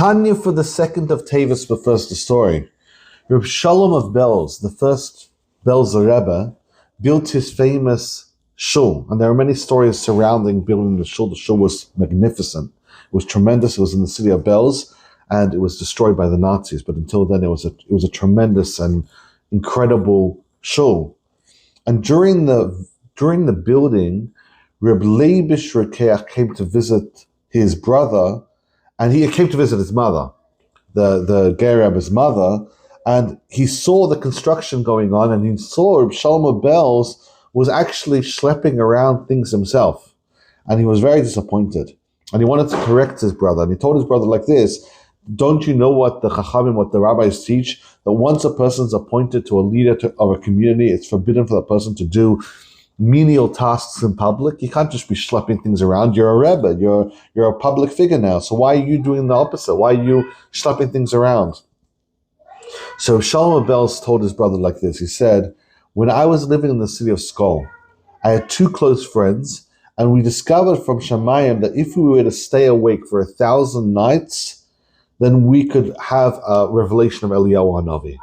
Tanya for the second of Teves refers the story. Reb Sholom of Belz, the first Belz Rebbe, built his famous Shul, and there are many stories surrounding building the Shul. The Shul was magnificent. It was tremendous. It was in the city of Belz, and it was destroyed by the Nazis. But until then, it was a tremendous and incredible Shul. And during the building, Reb Leibish Rekeach came to visit his brother, and he came to visit his mother, the Ger Rebbe's mother, and he saw the construction going on, and he saw Reb Sholom of Belz was actually schlepping around things himself. And he was very disappointed. And he wanted to correct his brother. And he told his brother like this, don't you know what the Chachamim, what the rabbis teach? That once a person's appointed to a leader of a community, it's forbidden for that person to do menial tasks in public. You can't just be schlepping things around. You're a Rebbe. You're a public figure now. So why are you doing the opposite? Why are you schlepping things around? So Sholom of Belz told his brother like this. He said, when I was living in the city of Skol, I had two close friends, and we discovered from Shamayim that if we were to stay awake for 1,000 nights, then we could have a revelation of Eliyahu Hanavi.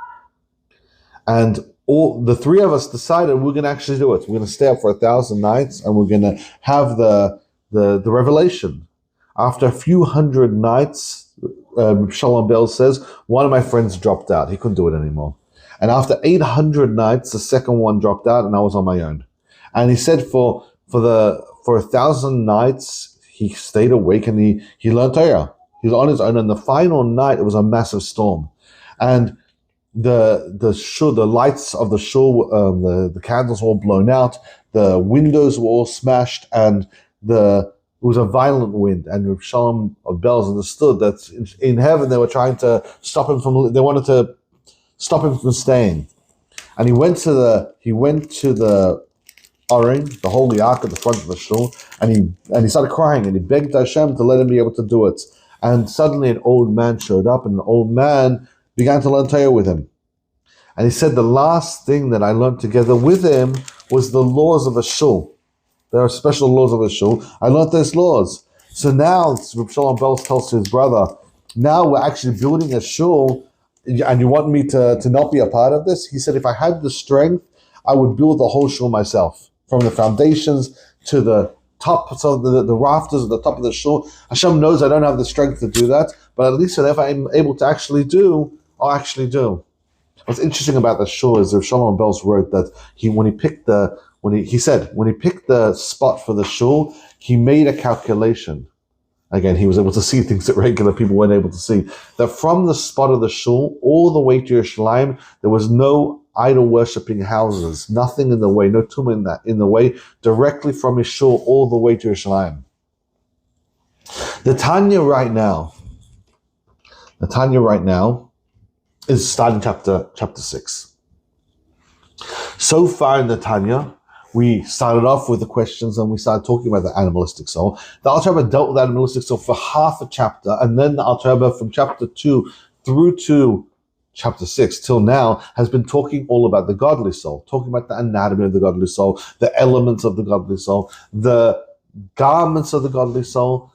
And all the three of us decided we're going to actually do it. We're going to stay up for 1,000 nights, and we're going to have the revelation. After a few hundred nights, Sholom Belz says, one of my friends dropped out. He couldn't do it anymore. And after 800 nights, the second one dropped out, and I was on my own. And he said for 1,000 nights, he stayed awake and he learned Torah. He was on his own. And the final night, it was a massive storm, and the shul, the lights of the shul, the candles were all blown out, the windows were all smashed, and it was a violent wind. And Reb Sholom of Belz understood that in heaven they were trying to stop him from. They wanted to stop him from staying, and he went to the Amarim, the holy ark at the front of the shul, and he started crying, and he begged Hashem to let him be able to do it. And suddenly an old man showed up, and an old man began to learn Torah with him. And he said, the last thing that I learned together with him was the laws of a shul. There are special laws of a shul. I learned those laws. So now, Reb Sholom Belz tells to his brother, now we're actually building a shul, and you want me to not be a part of this? He said, if I had the strength, I would build the whole shul myself, from the foundations to the top, so the rafters at the top of the shul. Hashem knows I don't have the strength to do that, but at least whatever I'm able to actually do, I'll actually do. What's interesting about the shul is that Sholom of Belz wrote that when he picked the spot for the shul, he made a calculation. Again, he was able to see things that regular people weren't able to see. That from the spot of the shul all the way to Yerushalayim, there was no idol worshipping houses, nothing in the way, no tomb in the way, directly from his shul all the way to Yerushalayim. The Tanya right now is starting chapter 6. So far in the Tanya, we started off with the questions and we started talking about the animalistic soul. The Alter Rebbe dealt with the animalistic soul for half a chapter, and then the Alter Rebbe from chapter 2 through to chapter 6 till now has been talking all about the godly soul, talking about the anatomy of the godly soul, the elements of the godly soul, the garments of the godly soul,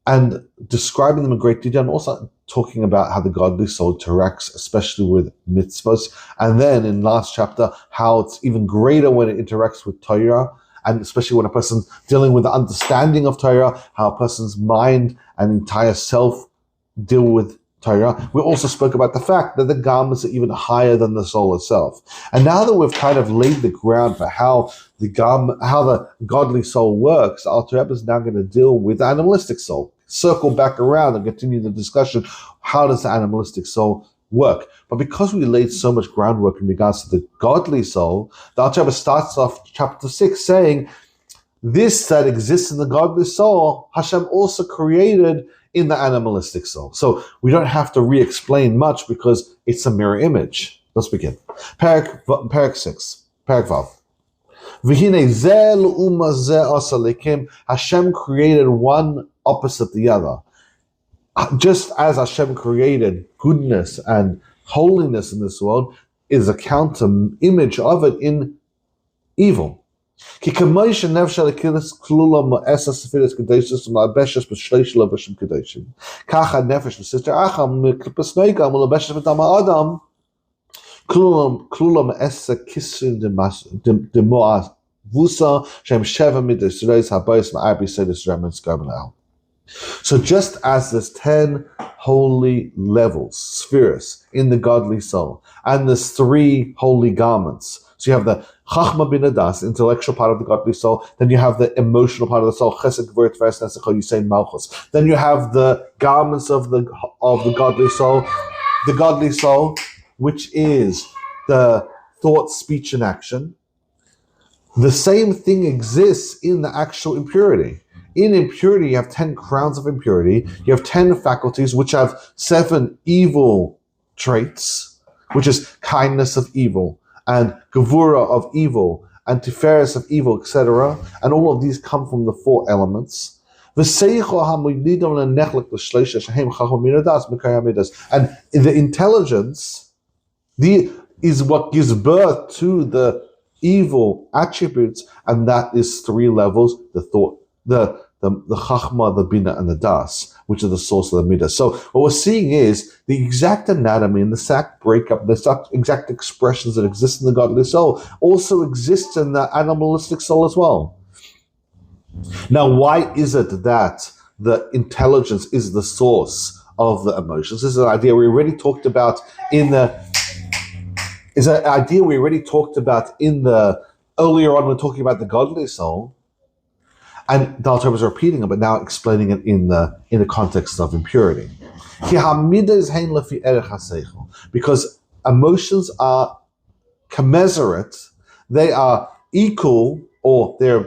and describing them in great detail, and also talking about how the godly soul interacts, especially with mitzvahs. And then in last chapter, how it's even greater when it interacts with Torah, and especially when a person's dealing with the understanding of Torah, how a person's mind and entire self deal with Torah. We also spoke about the fact that the garments are even higher than the soul itself. And now that we've kind of laid the ground for how the godly soul works, Alter Rebbe is now going to deal with the animalistic soul. Circle back around and continue the discussion. How does the animalistic soul work? But because we laid so much groundwork in regards to the godly soul, the Alter Rebbe starts off chapter 6 saying, this that exists in the godly soul, Hashem also created in the animalistic soul. So we don't have to re-explain much because it's a mirror image. Let's begin. Parak 6, Parak Vav. Hashem created one opposite the other. Just as Hashem created goodness and holiness in this world, is a counter image of it in evil. כי כמו שנפש הלכידס כלולה מאסה ספירס קדושים ומלבשת בשליש לבשים קדושים, ככה נפש וסתר אחר מקליפס נויגה ומלבשת בדם האדם, כלולה מאסה כיסים דמועה ווסה, שהם 7 מידס רייס הבייס מארבי סדס רמנס גרמנאו. So just as there's 10 holy levels, spheres, in the godly soul, and there's 3 holy garments. So you have the Chachma bin Adas, intellectual part of the godly soul. Then you have the emotional part of the soul, Chesed Gvur Tveres Nesecha Yisei Malchus. Then you have the garments of the godly soul, which is the thought, speech, and action. The same thing exists in the actual impurity. In impurity, you have 10 crowns of impurity. You have 10 faculties, which have 7 evil traits, which is kindness of evil, and gevura of evil, and tiferes of evil, etc. And all of these come from the 4 elements. And the intelligence is what gives birth to the evil attributes, and that is 3 levels: the thought, the chachma, the bina, and the das, which are the source of the midah. So what we're seeing is the exact anatomy and the exact breakup, the exact expressions that exist in the godly soul also exist in the animalistic soul as well. Now, why is it that the intelligence is the source of the emotions? This is an idea we already talked about earlier on when talking about the godly soul. And the Alter Rebbe is repeating it, but now explaining it in the context of impurity. Because emotions are commensurate, they are equal, or they're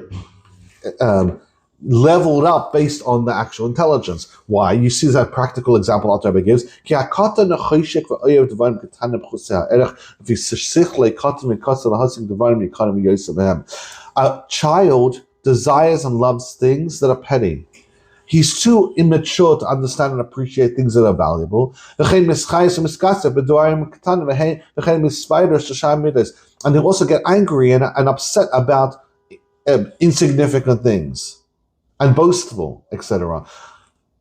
leveled up based on the actual intelligence. Why? You see that practical example Alter Rebbe gives. A child desires and loves things that are petty. He's too immature to understand and appreciate things that are valuable. And he'll also get angry and upset about insignificant things and boastful, etc.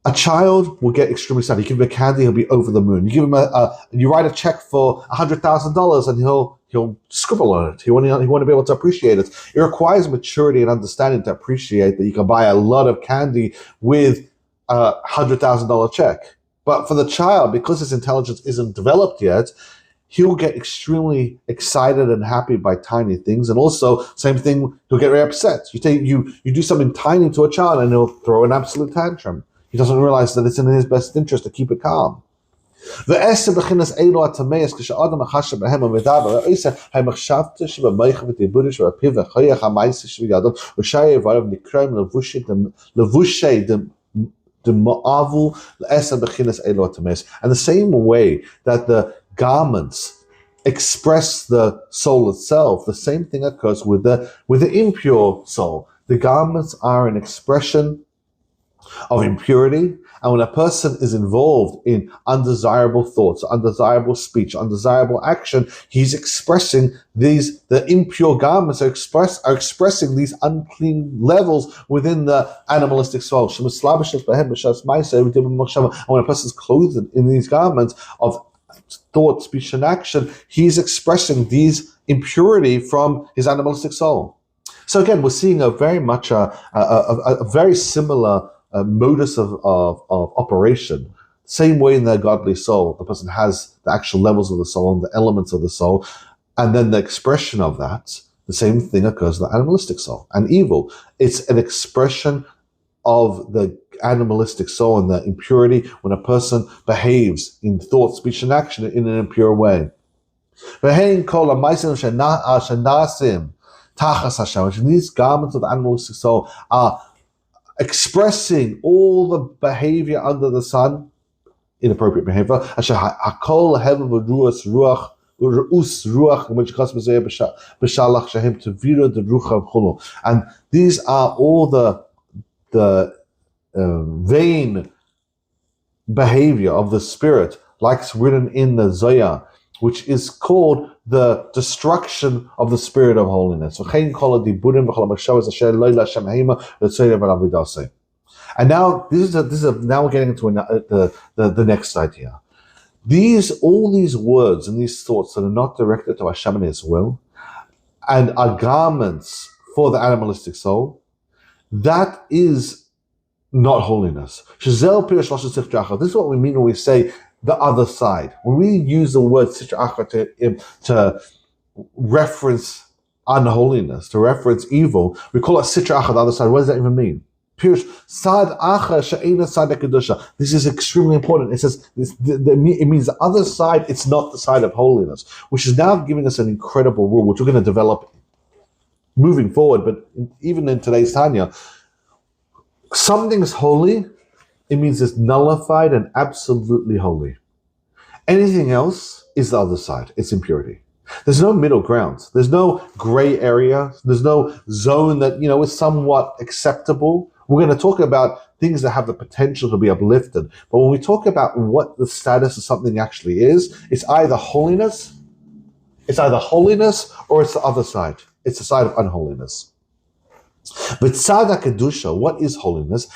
A child will get extremely sad. You give him a candy, he'll be over the moon. You give him you write a check for $100,000, and he'll scribble on it. He want to be able to appreciate it. It requires maturity and understanding to appreciate that you can buy a lot of candy with a $100,000 check. But for the child, because his intelligence isn't developed yet, he'll get extremely excited and happy by tiny things. And also, same thing, he'll get very upset. You do something tiny to a child, and he'll throw an absolute tantrum. He doesn't realize that it's in his best interest to keep it calm. And the same way that the garments express the soul itself, the same thing occurs with the impure soul. The garments are an expression of impurity, and when a person is involved in undesirable thoughts, undesirable speech, undesirable action, he's expressing these. The impure garments are expressing these unclean levels within the animalistic soul. And when a person's clothed in these garments of thought, speech, and action, he's expressing these impurity from his animalistic soul. So again, we're seeing a very much a very similar modus of operation. Same way in the godly soul, the person has the actual levels of the soul and the elements of the soul, and then the expression of that, the same thing occurs in the animalistic soul. And evil, it's an expression of the animalistic soul and the impurity when a person behaves in thought, speech, and action in an impure way. These garments of the animalistic soul are expressing all the behavior under the sun, inappropriate behavior, and these are all the vain behavior of the spirit, like it's written in the Zohar, which is called the destruction of the spirit of holiness. And now now we're getting into the next idea. All these words and these thoughts that are not directed to Hashem and His will, and are garments for the animalistic soul, that is not holiness. This is what we mean when we say the other side. When we use the word sitra achra to reference unholiness, to reference evil, we call it sitra achra, the other side. What does that even mean? This is extremely important. It says it means the other side. It's not the side of holiness, which is now giving us an incredible rule, which we're going to develop moving forward. But even in today's Tanya, something is holy. It means it's nullified and absolutely holy. Anything else is the other side. It's impurity. There's no middle ground. There's no gray area. There's no zone that is somewhat acceptable. We're going to talk about things that have the potential to be uplifted. But when we talk about what the status of something actually is, it's either holiness, or it's the other side. It's the side of unholiness. But tzad kedusha, what is holiness?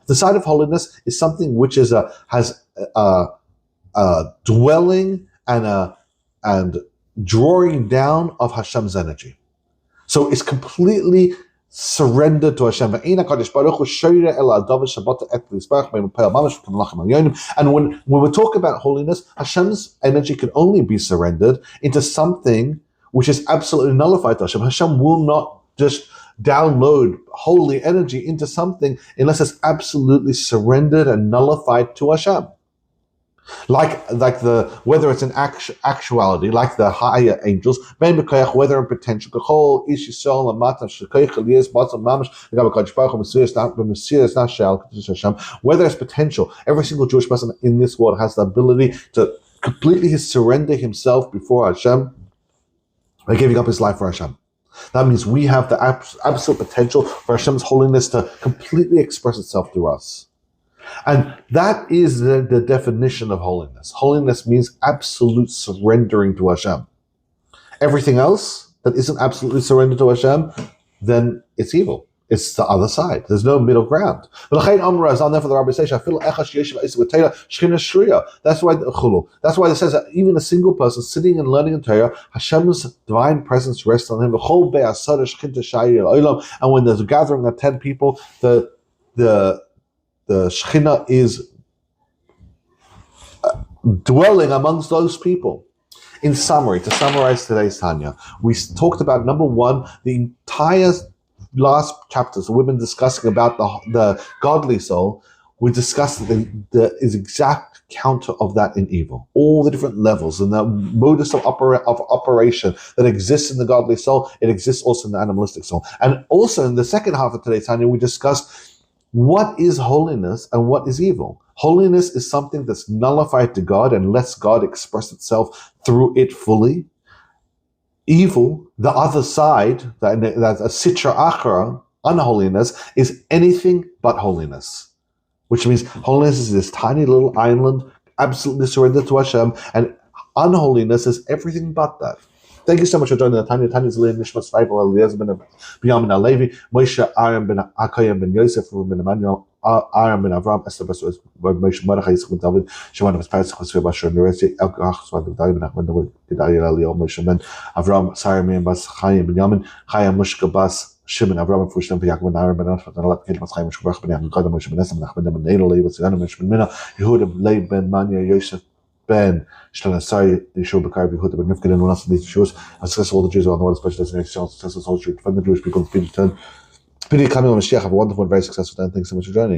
The side of holiness is something which has a dwelling and drawing down of Hashem's energy. So it's completely surrendered to Hashem. And when we talk about holiness, Hashem's energy can only be surrendered into something which is absolutely nullified to Hashem. Hashem will not just download holy energy into something unless it's absolutely surrendered and nullified to Hashem. Like whether it's an actuality, like the higher angels, whether in potential, whether it's potential. Every single Jewish person in this world has the ability to completely surrender himself before Hashem by giving up his life for Hashem. That means we have the absolute potential for Hashem's holiness to completely express itself through us. And that is the definition of holiness. Holiness means absolute surrendering to Hashem. Everything else that isn't absolutely surrendered to Hashem, then it's evil. It's the other side. There's no middle ground. That's why it says that even a single person sitting and learning in Torah, Hashem's divine presence rests on him. And when there's a gathering of 10 people, the Shekhinah is dwelling amongst those people. In summary, to summarize today's Tanya, we talked about, number one, the entire last chapters we've been discussing about the godly soul. We discussed the exact counter of that in evil, all the different levels and the modus of operation that exists in the godly soul. It exists also in the animalistic soul. And also in the second half of today's Tanya, we discussed what is holiness and what is evil. Holiness is something that's nullified to God and lets God express itself through it fully. Evil, the other side, that's a sitra achra, unholiness, is anything but holiness. Which means holiness is this tiny little island, absolutely surrendered to Hashem, and unholiness is everything but that. Thank you so much for joining the Tanya. Tanya's Lil Nishmat Svaibel Eliezer ben Binyamin Alevi, Moshe Aaron ben Akayim ben Yosef, ben Emmanuel, Aaron ben Avram, Esther ben Moshe Mordechai, Yitzchak ben David, Shimon ben Peretz, Chosve Basher, Nerezi, Elkach, Svad ben David, ben Achman, Gedaliel Eliel, Moshe ben Avram, Sarah ben Bas, Chaim ben Yamin, Chaim Mushka Bas, Shimon Avram, Fushtem ben Yaakov ben Aaron ben Anfat, and Alap, Kelmas Chaim Shubach ben Yaakov, God Moshe ben Esam, ben Achman ben Neil, Levi, Tzidana, Moshe ben Mina, Yehuda Leib ben Manya, Yosef Ben Shlanasai, the Shul Bakar, Yehuda ben Nifkin, and one else of these Jews, and success all the Jews around the world, especially as an exchange, success all Jews, defend the Jewish people, defend the Jewish people, Pity coming on Mashiach, have a wonderful and very successful day. Thanks so much for joining.